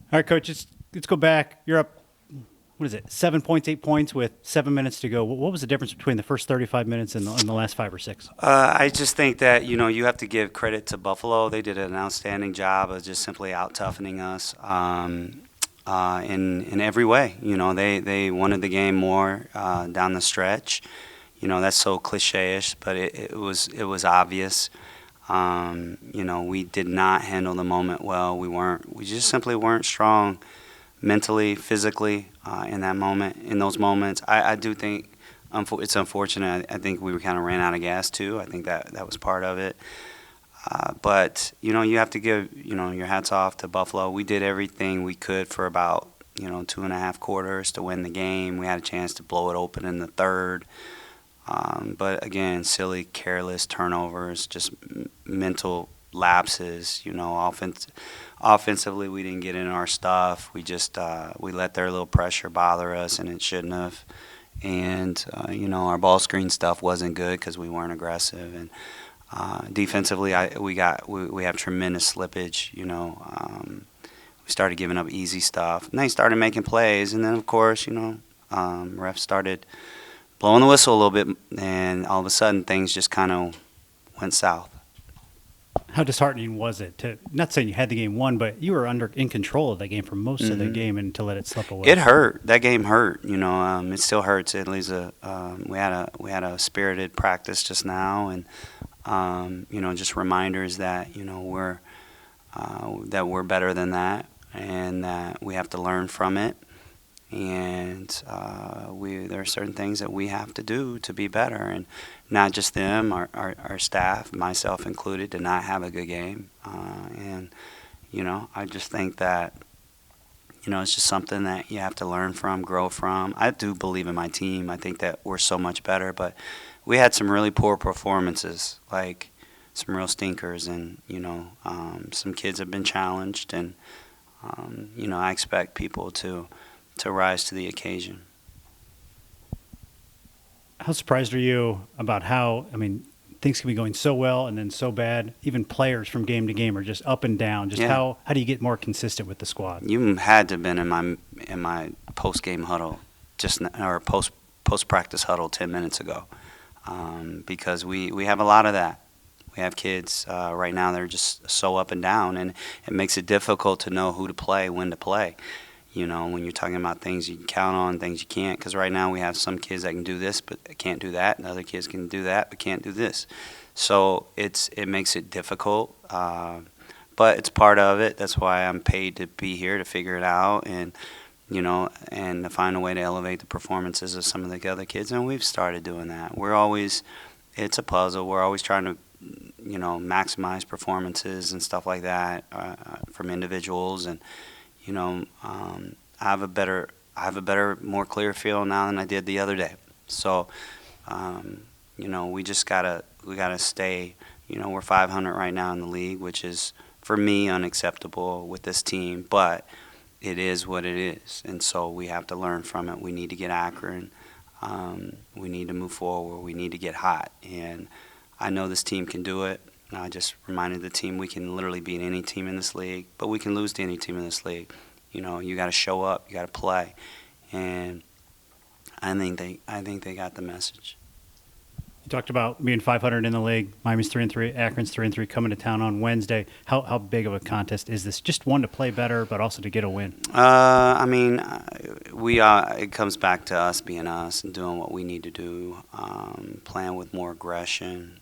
All right, Coach, let's go back. You're up, what is it, 7 points, 8 points with 7 minutes to go. What was the difference between the first 35 minutes and the last five or six? I just think that you have to give credit to Buffalo. They did an outstanding job of just simply out toughening us in every way. They wanted the game more down the stretch. That's so cliche-ish, but it was obvious. We did not handle the moment well. We just simply weren't strong mentally, physically in that moment, in those moments. I do think it's unfortunate. I think we kind of ran out of gas too. I think that was part of it. But you have to give your hats off to Buffalo. We did everything we could for about 2.5 quarters to win the game. We had a chance to blow it open in the third. But again, silly, careless turnovers, just mental lapses. Offensively, we didn't get in our stuff. We let their little pressure bother us, and it shouldn't have. And our ball screen stuff wasn't good because we weren't aggressive. And defensively, we have tremendous slippage. We started giving up easy stuff, and they started making plays. And then, of course, refs started blowing the whistle a little bit, and all of a sudden things just kind of went south. How disheartening was it to, not saying you had the game won, but you were in control of that game for most of the game and to let it slip away? It hurt. That game hurt. It still hurts. At least we had a spirited practice just now, and just reminders that we're better than that, and that we have to learn from it. And there are certain things that we have to do to be better, and not just them, our staff, myself included, did not have a good game. And I just think that it's just something that you have to learn from, grow from. I do believe in my team. I think that we're so much better, but we had some really poor performances, like some real stinkers, and some kids have been challenged, and I expect people to rise to the occasion. How surprised are you about things can be going so well and then so bad? Even players from game to game are just up and down. Just Yeah. how do you get more consistent with the squad? You had to have been in my post game huddle, or post practice huddle 10 minutes ago, because we have a lot of that. We have kids right now that are just so up and down, and it makes it difficult to know who to play, when to play. When you're talking about things you can count on, things you can't. Because right now we have some kids that can do this but can't do that, and other kids can do that but can't do this. So it makes it difficult, but it's part of it. That's why I'm paid to be here to figure it out, and and to find a way to elevate the performances of some of the other kids. And we've started doing that. It's a puzzle. We're always trying to maximize performances and stuff like that from individuals. And I have a better, more clear feel now than I did the other day. So, we gotta stay. We're 500 right now in the league, which is for me unacceptable with this team, but it is what it is, and so we have to learn from it. We need to get accurate. We need to move forward. We need to get hot, and I know this team can do it. I just reminded the team we can literally beat any team in this league, but we can lose to any team in this league. You got to show up, you got to play, and I think they got the message. You talked about being 500 in the league. Miami's 3-3, Akron's 3-3, coming to town on Wednesday. How big of a contest is this? Just one to play better, but also to get a win. It comes back to us being us and doing what we need to do, playing with more aggression.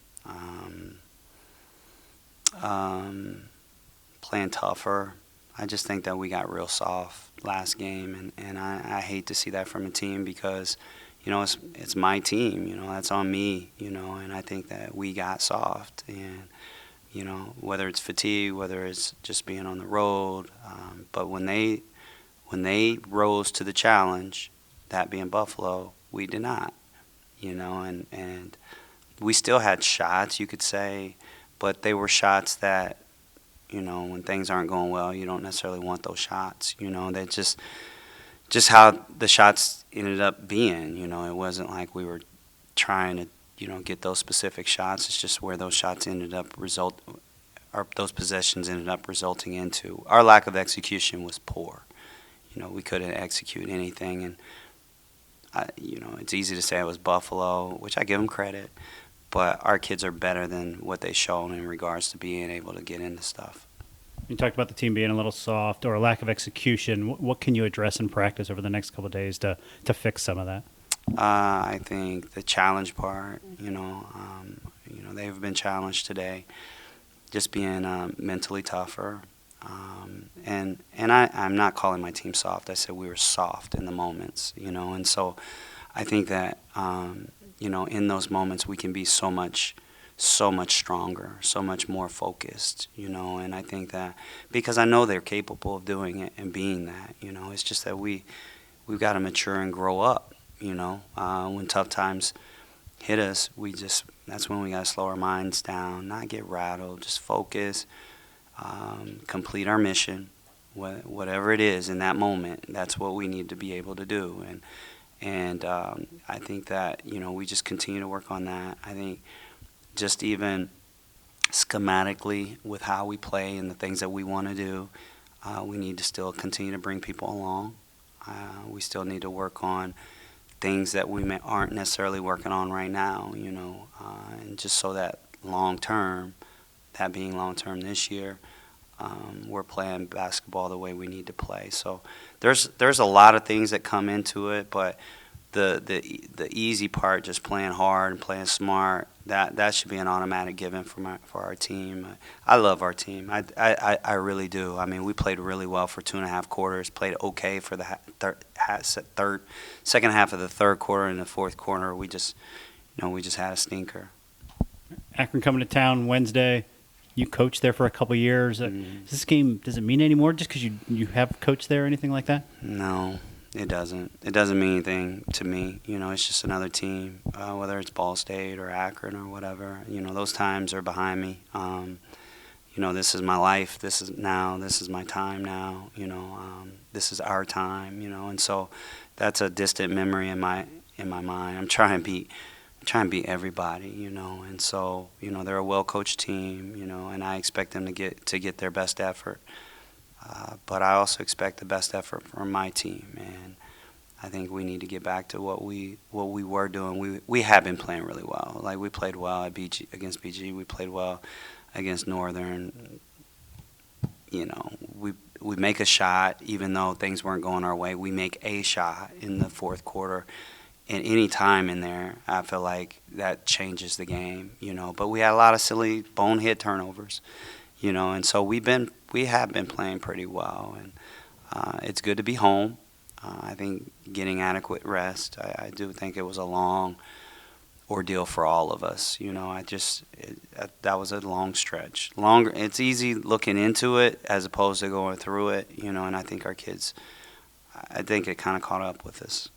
Playing tougher. I just think that we got real soft last game, and I hate to see that from a team because, it's my team, that's on me, and I think that we got soft, and, whether it's fatigue, whether it's just being on the road, but when they rose to the challenge, that being Buffalo, we did not, and we still had shots, you could say, but they were shots that, when things aren't going well, you don't necessarily want those shots. They just how the shots ended up being. It wasn't like we were trying to, get those specific shots. It's just where those shots ended up those possessions ended up resulting into. Our lack of execution was poor. We couldn't execute anything, and it's easy to say it was Buffalo, which I give them credit, but our kids are better than what they've shown in regards to being able to get into stuff. You talked about the team being a little soft or a lack of execution. What can you address in practice over the next couple of days to fix some of that? I think the challenge part, they've been challenged today, just being mentally tougher. And I'm not calling my team soft. I said we were soft in the moments, and so I think that, in those moments we can be so much stronger, so much more focused, and I think that because I know they're capable of doing it and being that, it's just that we've got to mature and grow up, when tough times hit us, that's when we got to slow our minds down, not get rattled, just focus, complete our mission, whatever it is in that moment. That's what we need to be able to do, and I think that we just continue to work on that. I think just even schematically with how we play and the things that we want to do, we need to still continue to bring people along. We still need to work on things that we aren't necessarily working on right now, and just so that long term, that being long term this year, we're playing basketball the way we need to play. So there's a lot of things that come into it, but the easy part, just playing hard and playing smart, that should be an automatic given for our team. I love our team. I really do. I mean, we played really well for 2.5 quarters. Played okay for the second half of the third quarter. And the fourth quarter, we just had a stinker. Akron coming to town Wednesday. You coached there for a couple years. Does this game, does it mean any more just because you have coached there or anything like that? No. It doesn't. It doesn't mean anything to me. It's just another team, whether it's Ball State or Akron or whatever. Those times are behind me. This is my life. This is my time now. This is our time. And so that's a distant memory in my mind. I'm trying to beat everybody. And so they're a well-coached team. And I expect them to get their best effort. But I also expect the best effort from my team, and I think we need to get back to what we were doing. We have been playing really well. Like, we played well against BG. We played well against Northern. We make a shot even though things weren't going our way. We make a shot in the fourth quarter. And any time in there, I feel like that changes the game. But we had a lot of silly bonehead turnovers. And so we have been playing pretty well, and it's good to be home. I think getting adequate rest. I do think it was a long ordeal for all of us. That was a long stretch. Longer. It's easy looking into it as opposed to going through it. And I think our kids. I think it kind of caught up with us.